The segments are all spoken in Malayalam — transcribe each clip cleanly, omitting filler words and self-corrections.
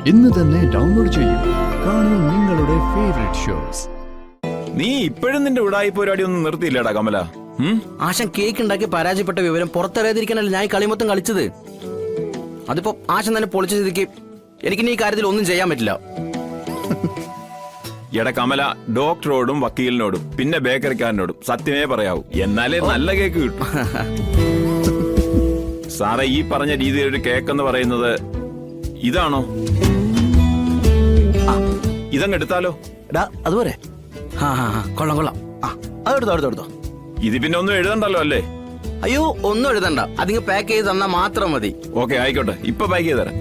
ഇന്ന് തന്നെ ഡൗൺലോഡ് ചെയ്യൂ. കാണൂ നിങ്ങളുടെ ഫേവറേറ്റ് ഷോസ്. നീ ഇപ്പോഴും നിന്റെ ഉടായിപ്പ് പരിപാടി ഒന്നും നിർത്തിയില്ലടാ കമല. ആശൻ കേക്ക് ഉണ്ടാക്കി പരാജയപ്പെട്ട വിവരം പുറത്തറിയാതിരിക്കാനല്ല ഞാൻ ഈ കളി മൊത്തം കളിച്ചത്. അതിപ്പോ ആശൻ തന്നെ പൊളിച്ച സ്ഥിതിക്ക് എനിക്കിനി ഈ കാര്യത്തിൽ ഒന്നും ചെയ്യാൻ പറ്റില്ല. എടാ കമല, ഡോക്ടറോടും വക്കീലിനോടും പിന്നെ ബേക്കറിക്കാരനോടും സത്യമേ പറയാവൂ, എന്നാലേ നല്ല കേക്ക് കിട്ടും. സാറേ, ഈ പറഞ്ഞ രീതിയിൽ ഒരു കേക്ക് എന്ന് പറയുന്നത് ഇതാണോ? ഇതങ്ങ് എടുത്താലോ? അതുപോലെ കൊള്ളാം കൊള്ളാം. അതെടുത്തോ. ഇത് പിന്നെ ഒന്നും എഴുതണ്ടല്ലോ അല്ലേ? അയ്യോ, ഒന്നും എഴുതണ്ട. അതിങ്ങ് പാക്ക് ചെയ്ത് തന്നാ മാത്രം മതി. ഓക്കെ, ആയിക്കോട്ടെ. ഇപ്പൊ പാക്ക് ചെയ്ത് തരാം.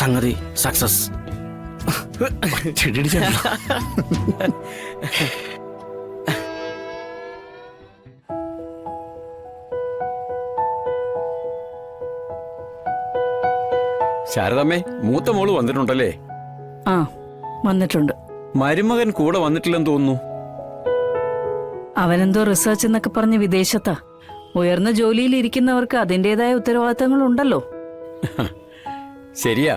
സംഗതി സക്സസ്. ശാരദമ്മേ, മൂത്ത മോള് വന്നിട്ടുണ്ടല്ലേ? ആ, വന്നിട്ടുണ്ട്. മരുമകൻ കൂടെ വന്നിട്ടില്ലെന്ന് തോന്നുന്നു. അവനെന്തോ റിസർച്ച് എന്നൊക്കെ പറഞ്ഞ് വിദേശത്താ. ഉയർന്ന ജോലിയിൽ ഇരിക്കുന്നവർക്ക് അതിൻ്റെതായ ഉത്തരവാദിത്തങ്ങളുണ്ടല്ലോ. ശരിയാ,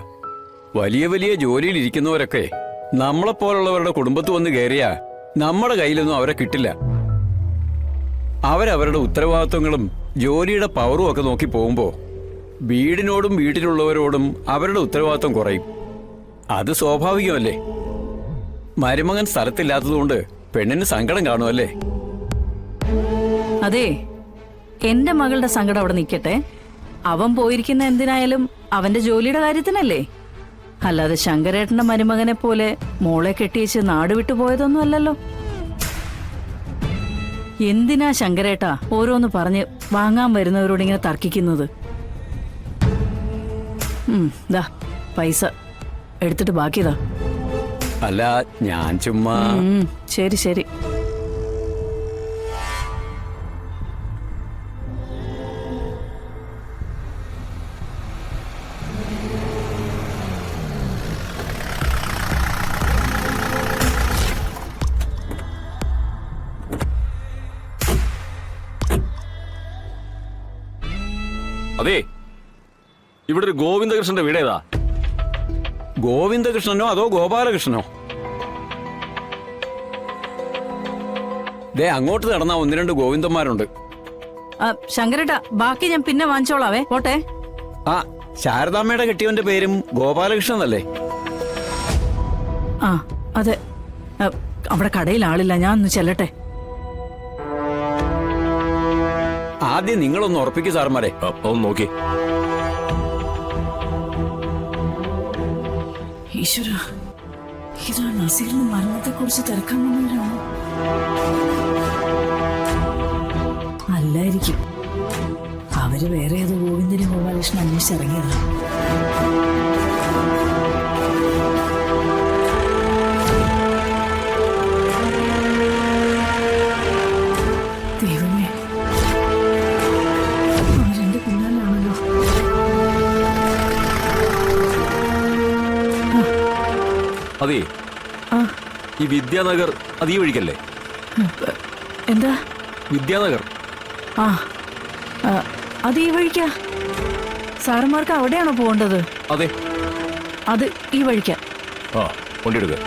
വലിയ വലിയ ജോലിയിൽ ഇരിക്കുന്നവരൊക്കെ നമ്മളെപ്പോലുള്ളവരുടെ കുടുംബത്ത് വന്ന് കയറിയാ നമ്മുടെ കയ്യിലൊന്നും അവരെ കിട്ടില്ല. അവരവരുടെ ഉത്തരവാദിത്വങ്ങളും ജോലിയുടെ പവറും ഒക്കെ നോക്കി പോകുമ്പോ വീടിനോടും വീട്ടിലുള്ളവരോടും അവരുടെ ഉത്തരവാദിത്വം കുറയും. അത് സ്വാഭാവികമല്ലേ? മരുമകൻ സ്ഥലത്തില്ലാത്തതുകൊണ്ട് പെണ്ണിന് സങ്കടം കാണുമല്ലേ? അതെ, എന്റെ മകളുടെ സങ്കടം അവിടെ നിൽക്കട്ടെ. അവൻ പോയിരിക്കുന്ന എന്തിനായാലും അവന്റെ ജോലിയുടെ കാര്യത്തിനല്ലേ. അല്ലാതെ ശങ്കരേട്ടന്റെ മരുമകനെ പോലെ മോളെ കെട്ടിയേച്ച് നാട് വിട്ടു പോയതൊന്നും അല്ലല്ലോ. എന്തിനാ ശങ്കരേട്ടാ ഓരോന്ന് പറഞ്ഞ് വാങ്ങാൻ വരുന്നവരോട് ഇങ്ങനെ തർക്കിക്കുന്നത്? ദാ പൈസ എടുത്തിട്ട് ബാക്കിയതാ. അല്ല, ഞാൻ ചുമ്മാ. ശരി ശരി. അതെ, ഇവിടെ ഒരു ഗോവിന്ദകൃഷ്ണന്റെ വീട് ഏതാ? ഗോവിന്ദകൃഷ്ണനോ അതോ ഗോപാലകൃഷ്ണനോ? ദേ അങ്ങോട്ട് നടന്നാ ഒന്ന് രണ്ട് ഗോവിന്ദന്മാരുണ്ട്. ശങ്കരേട്ടാ, ബാക്കി ഞാൻ പിന്നെ വാങ്ങിച്ചോളാവേ. പോട്ടെ. ആ, ശാരദാമ്മയുടെ കെട്ടിയവന്റെ പേരും ഗോപാലകൃഷ്ണൻ അല്ലേ? ആ അതെ. അവിടെ കടയിൽ ആളില്ല, ഞാൻ ഒന്ന് ചെല്ലട്ടെ. ആദ്യം നിങ്ങളൊന്ന് ഉറപ്പിക്കൂ സാർമാരെ. ഒന്ന് നോക്കി. ഈശ്വര, ഇതാ നസീറിന്റെ മരണത്തെ കുറിച്ച് തിരക്കാൻ വന്നവരാണോ? അല്ലായിരിക്കും, അവര് വേറെ ഏതോ ഗോവിന്ദനെ ഗോപാലകൃഷ്ണൻ അന്വേഷിച്ചിറങ്ങിയതാ. ദൈവമേ, അവരെന്റെ പിന്നാലാണല്ലോ. അതെ, ഈ വിദ്യാനഗർ അത് ഈ വഴിക്കല്ലേ? എന്താ വിദ്യാനഗർ? ആ, അത് ഈ വഴിക്കാ. സാറന്മാർക്ക് അവിടെയാണോ പോകേണ്ടത്? അതെ, അത് ഈ വഴിക്കാ. ആ, കൊണ്ടെടുക്ക.